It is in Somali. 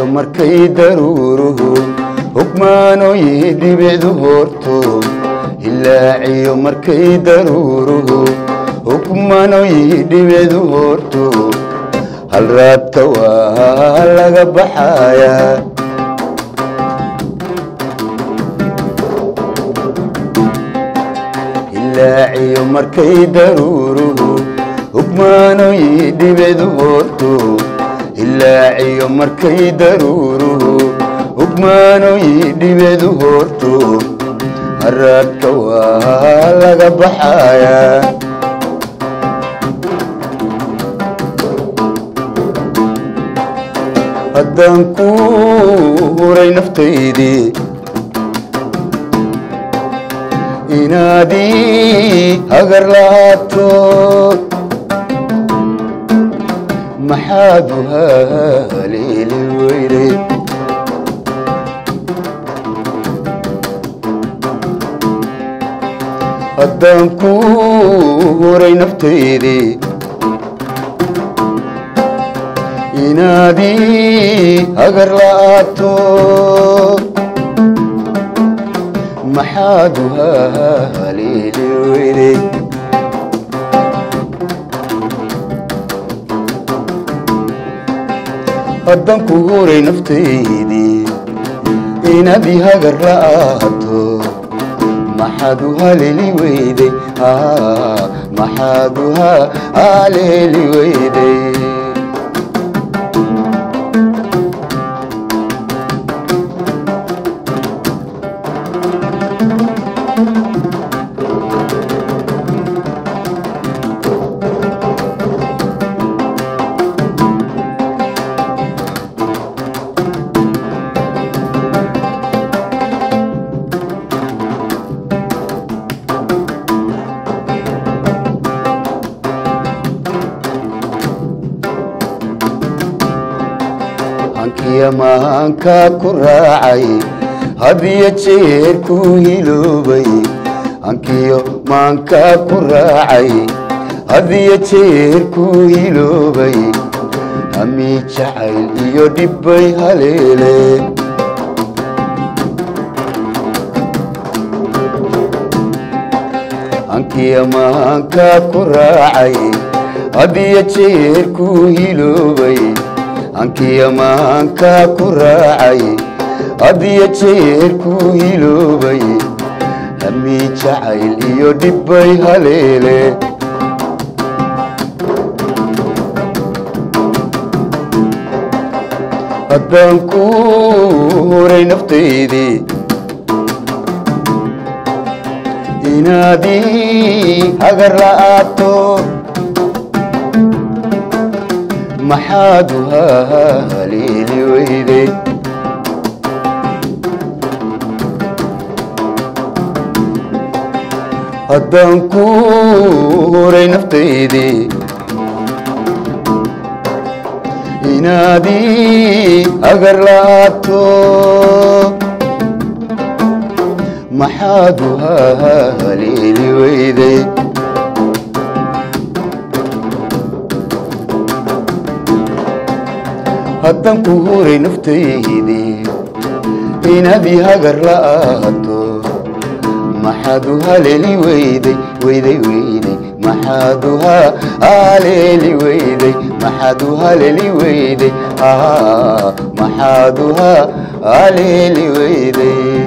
markay daruuruhu hukmaano yidibicdu horto ilaaciyo markay daruuruhu hukmaano yidibicdu horto hal raabta waa laga baxaya ilaaciyo markay daruuruhu hukmaano yidibicdu horto ilaaciyo markay daruuruhu hukmaano yidibicdu horto haraadka waa laga baxaya haddaan ku huray naftaydii inaadii hagar lahaato maxaad u haleeli weyday haddaan ku huray naftaydii inaadii hagar lahaato maxaad u haleeli weyday haddaan ku huray naftaydii inaadii hagar lahaato maxaad u haleeli weyday maxaad u haleeli weyday hankiya maanka ku raacay hadiya jeer ku hiloobay hankiyo maanka ku raacay hadiya jeer ku hiloobay hami jacayl iyo dhibbay haleeleen hankiya maanka ku raacay hadiya jeer ku hiloobay hankiya maanka ku raacay hadiya jeer ku hiloobay hami jacayl iyo dhibbay haleele haddaan ku huray naftaydii inaadii hagar lahaato maxaad u haleeli weyday haddaan ku huray naftaydii inaadii hagar lahaato maxaad u haleeli weyday haddaan ku huray naftaydii inaadii hagar lahaato maxaad u haleeli weyday weyday weyday maxaad u haleeli weyday maxaad u haleeli weyday maxaad u haleeli weyday